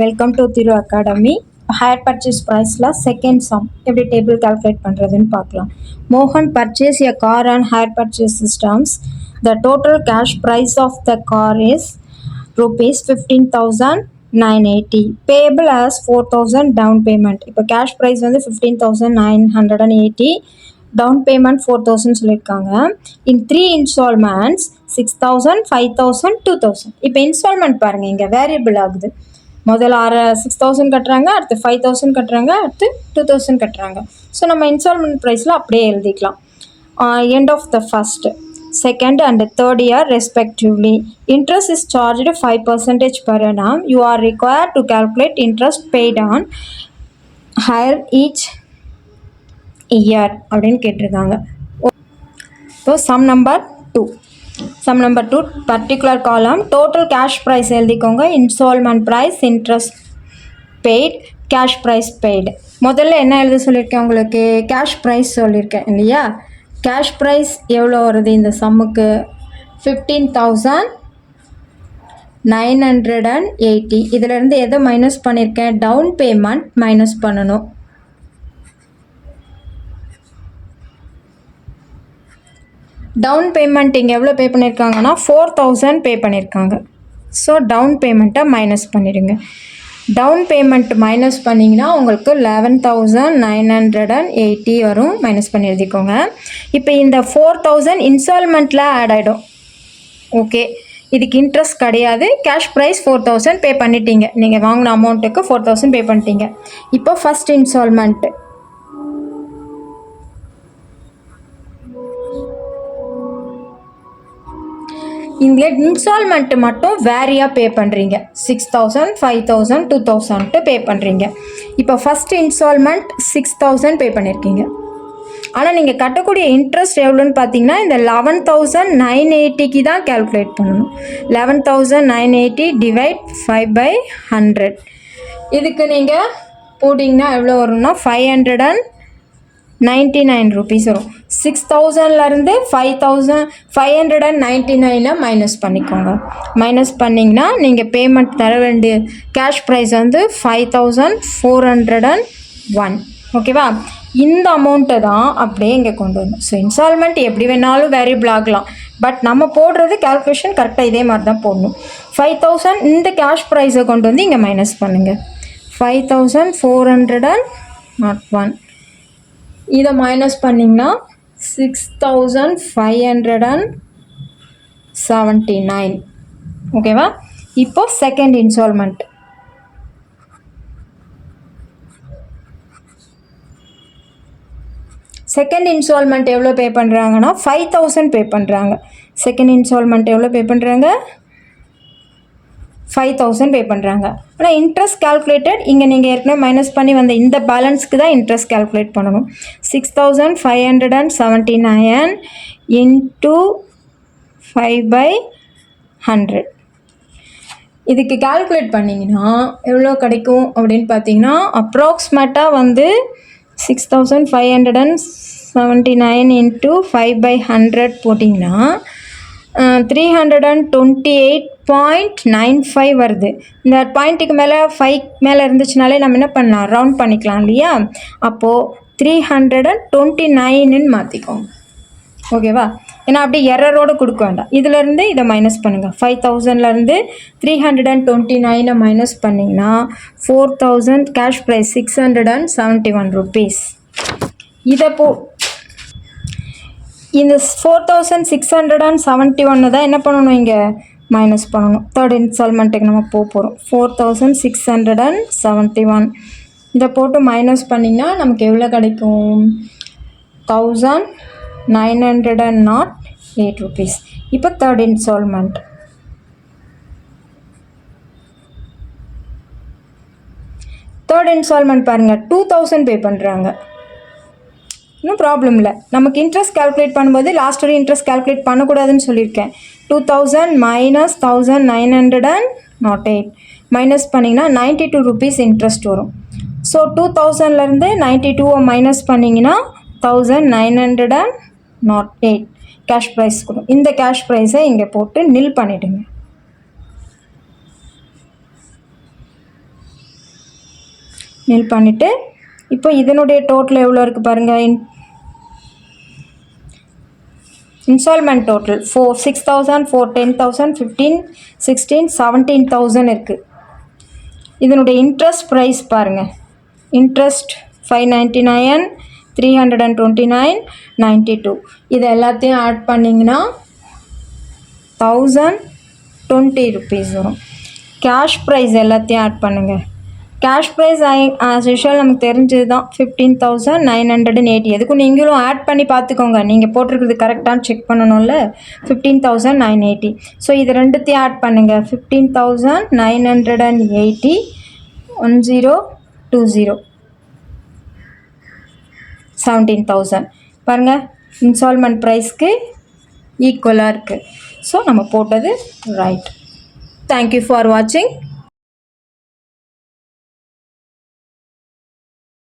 Welcome to Thiru Academy. Higher purchase ப்ரைஸில் second sum எப்படி table calculate பண்ணுறதுன்னு பார்க்கலாம். மோகன் purchase a car on higher purchase systems. The total cash price of the car is rupees 15,980. Payable as 4,000 down payment. இப்போ cash price வந்து 15,980, down payment 4,000 சொல்லியிருக்காங்க. In 3 instalments 6,000, 5,000, 2,000. இப்போ instalment பாருங்கள், இங்கே வேரியபிள் ஆகுது. முதல்ல 6,000 கட்டுறாங்க, அடுத்து 5,000 கட்டுறாங்க, அடுத்து 2,000 கட்டுறாங்க. ஸோ நம்ம இன்ஸ்டால்மெண்ட் ப்ரைஸில் அப்படியே எழுதிக்கலாம். End of the first, second and third year respectively. Interest is charged 5% per annum. You are required to calculate interest paid on higher each year அப்படின்னு கேட்டிருக்காங்க. So sum number 2. Sum number 2, particular column total cash price எழுதிக்கோங்க. Instalment price, interest paid, cash price paid. முதல்ல என்ன எழுத சொல்லியிருக்கேன் உங்களுக்கு? Cash prize சொல்லியிருக்கேன் இல்லையா? கேஷ் ப்ரைஸ் எவ்வளோ வருது இந்த சம்முக்கு? 15,980. இதிலேருந்து எதை மைனஸ் பண்ணியிருக்கேன்? டவுன் பேமெண்ட் மைனஸ் பண்ணணும். டவுன் பேமெண்ட் இங்கே எவ்வளோ பே பண்ணியிருக்காங்கன்னா 4,000 பே பண்ணியிருக்காங்க. ஸோ டவுன் பேமெண்ட்டை மைனஸ் பண்ணிடுங்க. டவுன் பேமெண்ட் மைனஸ் பண்ணிங்கன்னா உங்களுக்கு 11,980 வரும். மைனஸ் பண்ணி எழுதிக்கோங்க. இப்போ இந்த 4,000 இன்ஸ்டால்மெண்ட்டில் ஆட் ஆகிடும். ஓகே, இதுக்கு இன்ட்ரெஸ்ட் கிடையாது. கேஷ் ப்ரைஸ் 4,000 பே பண்ணிட்டீங்க. நீங்கள் வாங்கின அமௌண்ட்டுக்கு 4,000 பே பண்ணிட்டீங்க. இப்போ ஃபஸ்ட் இன்ஸ்டால்மெண்ட்டு இங்கே இன்ஸ்டால்மெண்ட்டு மட்டும் வேரியாக பே பண்ணுறீங்க. 6,000, 5,000, 2,000 பே பண்ணுறீங்க. இப்போ ஃபஸ்ட் இன்ஸ்டால்மெண்ட் 6,000 பே பண்ணியிருக்கீங்க. ஆனால் நீங்கள் கட்டக்கூடிய இன்ட்ரெஸ்ட் எவ்வளோன்னு பார்த்தீங்கன்னா இந்த 11,980க்கு தான் கேல்குலேட் பண்ணணும். 11,980 டிவைட் 5/100. இதுக்கு நீங்கள் போட்டிங்கன்னா எவ்வளோ வரும்னா 599 ருபீஸ் வரும். 6,000லேருந்து 5,599 மைனஸ் பண்ணிக்கோங்க. மைனஸ் பண்ணிங்கன்னா நீங்கள் பேமெண்ட் தர வேண்டிய கேஷ் ப்ரைஸ் வந்து 5,401. ஓகேவா? இந்த அமௌண்ட்டை தான் அப்படியே இங்கே கொண்டு வரணும். ஸோ இன்ஸ்டால்மெண்ட் எப்படி வேணாலும் வேரியபிள் ஆகலாம். பட் நம்ம போடுறது கேல்குலேஷன் கரெக்டாக இதே மாதிரி தான் போடணும். 5,000 இந்த கேஷ் ப்ரைஸை கொண்டு வந்து இங்கே மைனஸ் பண்ணுங்கள். 5,401. இதை மைனஸ் பண்ணிங்கன்னா 6,579. ஓகேவா? இப்போ செகண்ட் இன்ஸ்டால்மெண்ட். செகண்ட் இன்ஸ்டால்மெண்ட் எவ்வளோ பே பண்ணுறாங்கன்னா 5,000 பே பண்ணுறாங்க. செகண்ட் இன்ஸ்டால்மெண்ட் எவ்வளோ பே பண்ணுறாங்க? 5,000 பே பண்ணுறாங்க. ஆனால் இன்ட்ரெஸ்ட் கால்குலேட்டட் இங்கே நீங்கள் ஏற்கனவே மைனஸ் பண்ணி வந்த இந்த பேலன்ஸ்க்கு தான் இன்ட்ரெஸ்ட் கால்குலேட் பண்ணணும். 6,579 இன்ட்டு 5/100. இதுக்கு கால்குலேட் பண்ணிங்கன்னா எவ்வளோ கிடைக்கும் அப்படின்னு பார்த்தீங்கன்னா அப்ராக்சிமேட்டாக வந்து 6,579 இன்ட்டு 5/100 போட்டிங்கன்னா 328.95 வருது. இந்த பாயிண்ட்டுக்கு மேலே 5 மேலே இருந்துச்சுனாலே நம்ம என்ன பண்ணலாம்? ரவுண்ட் பண்ணிக்கலாம் இல்லையா? அப்போது 329ன்னு மாற்றிக்கோங்க. ஓகேவா? ஏன்னா அப்படி எரரோடு கொடுக்க வேண்டாம். இதிலேருந்து இதை மைனஸ் பண்ணுங்கள். 5,000லேருந்து 329 மைனஸ் பண்ணிங்கன்னா 4,000 கேஷ் ப்ரைஸ் 671 ருபீஸ். இதை இந்த 4,671 தான் என்ன பண்ணணும்? இங்கே மைனஸ் பண்ணணும். தேர்ட் இன்ஸ்டால்மெண்ட்டுக்கு நம்ம போகிறோம். 4,671 இதை போட்டு மைனஸ் பண்ணிங்கன்னா நமக்கு எவ்வளோ கிடைக்கும்? 1,908 ருபீஸ். இப்போ தேர்ட் இன்ஸ்டால்மெண்ட். தேர்ட் இன்ஸ்டால்மெண்ட் பாருங்கள், 2,000 பே பண்ணுறாங்க. இன்னும் ப்ராப்ளம் இல்லை. நமக்கு இன்ட்ரெஸ்ட் கால்குலேட் பண்ணும்போது லாஸ்ட் வரை இன்ட்ரெஸ்ட் கால்குலேட் பண்ணக்கூடாதுன்னு சொல்லியிருக்கேன். 2,000 மைனஸ் 1,908 மைனஸ் பண்ணிங்கன்னா 92 ருபீஸ் இன்ட்ரெஸ்ட் வரும். ஸோ 2,000லேருந்து 92 மைனஸ் பண்ணிங்கன்னா 1,908 கேஷ் ப்ரைஸ் கொடுக்கும். இந்த கேஷ் ப்ரைஸை இங்கே போட்டு நில் பண்ணிவிடுங்க. நில் பண்ணிவிட்டு இப்போ இதனுடைய டோட்டல் எவ்வளோ இருக்குது பாருங்கள். இன்ஸ்டால்மெண்ட் டோட்டல் 6,000, 10,000, 15, 16, 17,000 இருக்குது. இதனுடைய இன்ட்ரெஸ்ட் ப்ரைஸ் பாருங்கள். இன்ட்ரெஸ்ட் 599, 329, 92. இது எல்லாத்தையும் ஆட் பண்ணிங்கன்னா 1020 rupees வரும். கேஷ் ப்ரைஸ் எல்லாத்தையும் ஆட் பண்ணுங்கள். கேஷ் ப்ரைஸ் ஆஸ் யூஷுவல் நமக்கு தெரிஞ்சது தான் 15,980. எதுக்கும் நீங்களும் ஆட் பண்ணி பார்த்துக்கோங்க. நீங்கள் போட்டிருக்கிறது கரெக்டானு செக் பண்ணணும்ல. 15,980. ஸோ இது ரெண்டுத்தையும் ஆட் பண்ணுங்கள். 15,980, 1020, 17,000 பாருங்கள். இன்ஸ்டால்மெண்ட் ப்ரைஸ்க்கு ஈக்குவலாக இருக்குது. ஸோ நம்ம போட்டது ரைட். தேங்க்யூ ஃபார் வாட்சிங்.